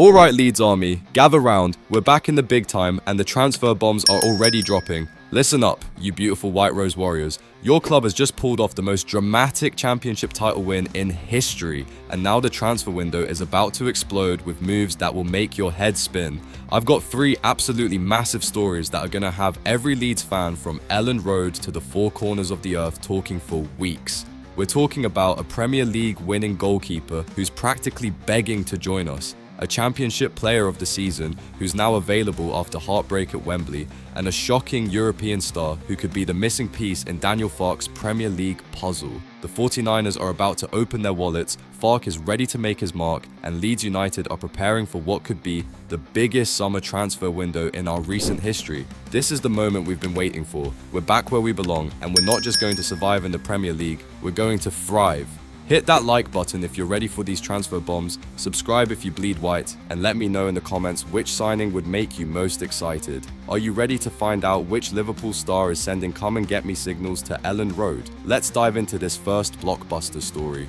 Alright Leeds Army, gather round, we're back in the big time and the transfer bombs are already dropping. Listen up, you beautiful White Rose Warriors. Your club has just pulled off the most dramatic championship title win in history, and now the transfer window is about to explode with moves that will make your head spin. I've got 3 absolutely massive stories that are going to have every Leeds fan from Elland Road to the 4 corners of the earth talking for weeks. We're talking about a Premier League winning goalkeeper who's practically begging to join us, a Championship Player of the Season who's now available after heartbreak at Wembley, and a shocking European star who could be the missing piece in Daniel Farke's Premier League puzzle. The 49ers are about to open their wallets, Farke is ready to make his mark, and Leeds United are preparing for what could be the biggest summer transfer window in our recent history. This is the moment we've been waiting for. We're back where we belong, and we're not just going to survive in the Premier League, we're going to thrive. Hit that like button if you're ready for these transfer bombs, subscribe if you bleed white, and let me know in the comments which signing would make you most excited. Are you ready to find out which Liverpool star is sending come and get me signals to Elland Road? Let's dive into this first blockbuster story.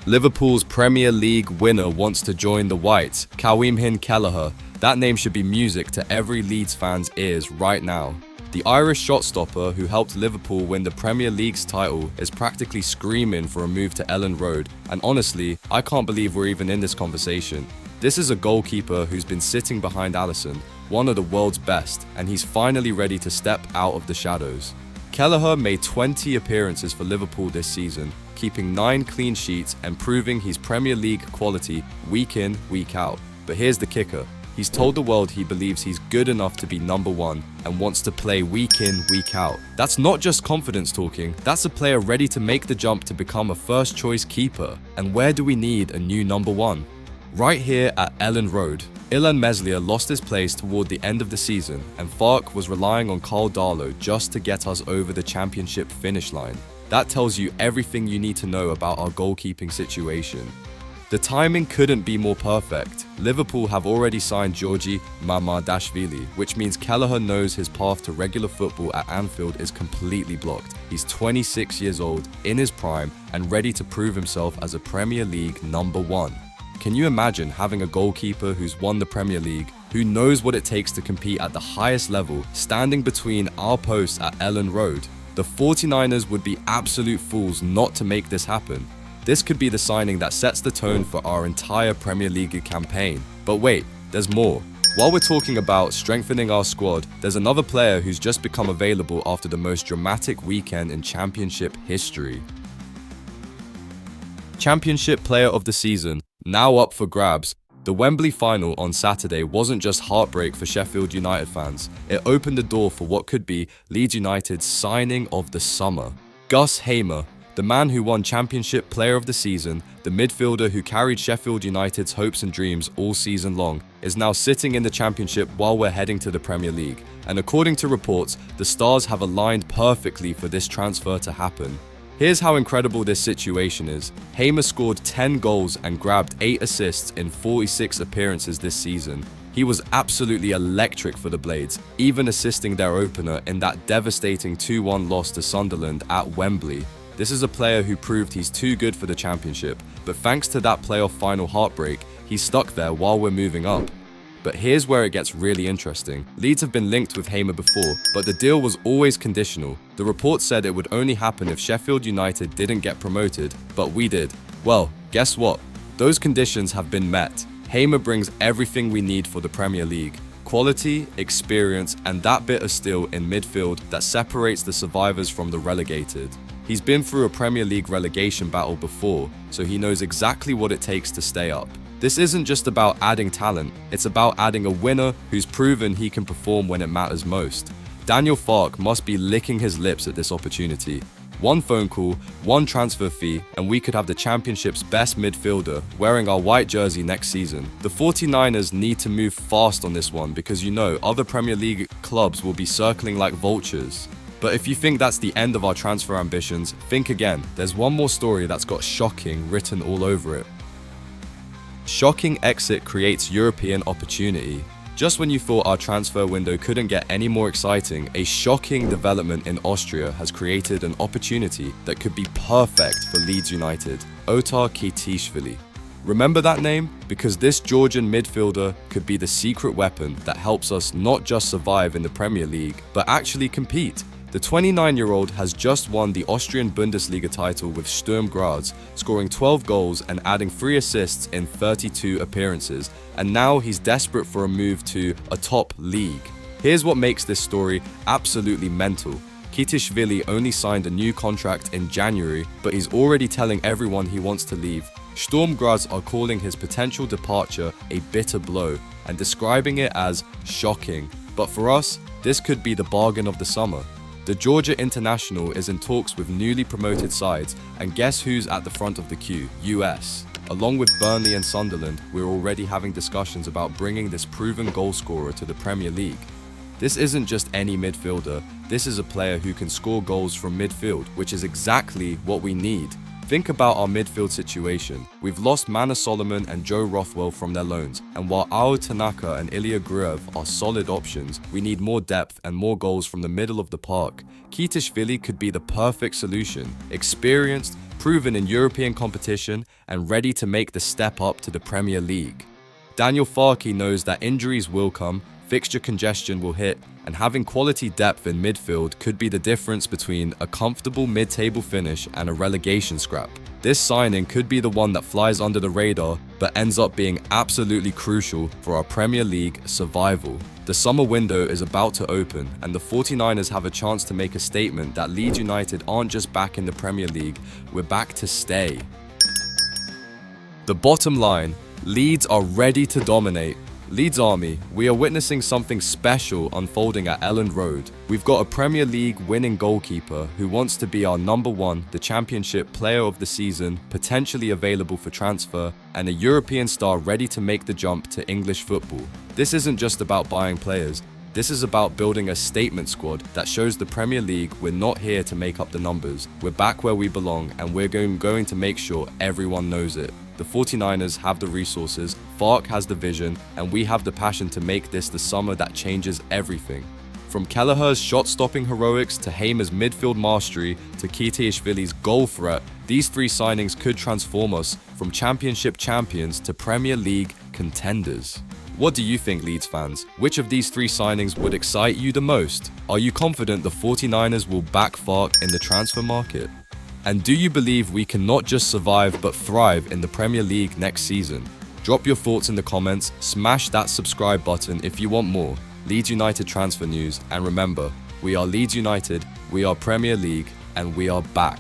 Liverpool's Premier League winner wants to join the Whites, Karim Kelleher. That name should be music to every Leeds fan's ears right now. The Irish shot-stopper who helped Liverpool win the Premier League's title is practically screaming for a move to Elland Road, and honestly, I can't believe we're even in this conversation. This is a goalkeeper who's been sitting behind Alisson, one of the world's best, and he's finally ready to step out of the shadows. Kelleher made 20 appearances for Liverpool this season, keeping 9 clean sheets and proving he's Premier League quality week in, week out. But here's the kicker. He's told the world he believes he's good enough to be number 1 and wants to play week in, week out. That's not just confidence talking, that's a player ready to make the jump to become a first choice keeper. And where do we need a new number 1? Right here at Elland Road. Illan Meslier lost his place toward the end of the season, and Farke was relying on Carl Darlow just to get us over the championship finish line. That tells you everything you need to know about our goalkeeping situation. The timing couldn't be more perfect. Liverpool have already signed Georgi Mamardashvili, which means Kelleher knows his path to regular football at Anfield is completely blocked. He's 26 years old, in his prime, and ready to prove himself as a Premier League number 1. Can you imagine having a goalkeeper who's won the Premier League, who knows what it takes to compete at the highest level, standing between our posts at Elland Road? The 49ers would be absolute fools not to make this happen. This could be the signing that sets the tone for our entire Premier League campaign. But wait, there's more. While we're talking about strengthening our squad, there's another player who's just become available after the most dramatic weekend in Championship history. Championship Player of the Season, now up for grabs. The Wembley final on Saturday wasn't just heartbreak for Sheffield United fans, it opened the door for what could be Leeds United's signing of the summer. Gus Hamer, the man who won Championship Player of the Season, the midfielder who carried Sheffield United's hopes and dreams all season long, is now sitting in the Championship while we're heading to the Premier League. And according to reports, the stars have aligned perfectly for this transfer to happen. Here's how incredible this situation is. Hamer scored 10 goals and grabbed 8 assists in 46 appearances this season. He was absolutely electric for the Blades, even assisting their opener in that devastating 2-1 loss to Sunderland at Wembley. This is a player who proved he's too good for the Championship, but thanks to that playoff final heartbreak, he's stuck there while we're moving up. But here's where it gets really interesting. Leeds have been linked with Hamer before, but the deal was always conditional. The report said it would only happen if Sheffield United didn't get promoted, but we did. Well, guess what? Those conditions have been met. Hamer brings everything we need for the Premier League. Quality, experience, and that bit of steel in midfield that separates the survivors from the relegated. He's been through a Premier League relegation battle before, so he knows exactly what it takes to stay up. This isn't just about adding talent, it's about adding a winner who's proven he can perform when it matters most. Daniel Farke must be licking his lips at this opportunity. One phone call, one transfer fee, and we could have the Championship's best midfielder wearing our white jersey next season. The 49ers need to move fast on this one because you know other Premier League clubs will be circling like vultures. But if you think that's the end of our transfer ambitions, think again. There's one more story that's got shocking written all over it. Shocking exit creates European opportunity. Just when you thought our transfer window couldn't get any more exciting, a shocking development in Austria has created an opportunity that could be perfect for Leeds United. Otar Kitishvili. Remember that name? Because this Georgian midfielder could be the secret weapon that helps us not just survive in the Premier League, but actually compete. The 29-year-old has just won the Austrian Bundesliga title with Sturm Graz, scoring 12 goals and adding 3 assists in 32 appearances, and now he's desperate for a move to a top league. Here's what makes this story absolutely mental. Kitishvili only signed a new contract in January, but he's already telling everyone he wants to leave. Sturm Graz are calling his potential departure a bitter blow and describing it as shocking. But for us, this could be the bargain of the summer. The Georgia international is in talks with newly promoted sides, and guess who's at the front of the queue? US. Along with Burnley and Sunderland, we're already having discussions about bringing this proven goal scorer to the Premier League. This isn't just any midfielder, this is a player who can score goals from midfield, which is exactly what we need. Think about our midfield situation. We've lost Mana Solomon and Joe Rothwell from their loans, and while Ao Tanaka and Ilya Gruev are solid options, we need more depth and more goals from the middle of the park. Kitishvili could be the perfect solution, experienced, proven in European competition, and ready to make the step up to the Premier League. Daniel Farke knows that injuries will come, fixture congestion will hit, and having quality depth in midfield could be the difference between a comfortable mid-table finish and a relegation scrap. This signing could be the one that flies under the radar, but ends up being absolutely crucial for our Premier League survival. The summer window is about to open, and the 49ers have a chance to make a statement that Leeds United aren't just back in the Premier League, we're back to stay. The bottom line, Leeds are ready to dominate. Leeds Army, we are witnessing something special unfolding at Elland Road. We've got a Premier League winning goalkeeper who wants to be our number one, the Championship Player of the Season, potentially available for transfer, and a European star ready to make the jump to English football. This isn't just about buying players. This is about building a statement squad that shows the Premier League we're not here to make up the numbers. We're back where we belong, and we're going to make sure everyone knows it. The 49ers have the resources, Farke has the vision, and we have the passion to make this the summer that changes everything. From Kelleher's shot-stopping heroics to Hamer's midfield mastery to Kitishvili's goal threat, these 3 signings could transform us from Championship champions to Premier League contenders. What do you think, Leeds fans? Which of these 3 signings would excite you the most? Are you confident the 49ers will back Farke in the transfer market? And do you believe we can not just survive but thrive in the Premier League next season? Drop your thoughts in the comments, smash that subscribe button if you want more Leeds United transfer news, and remember, we are Leeds United, we are Premier League, and we are back.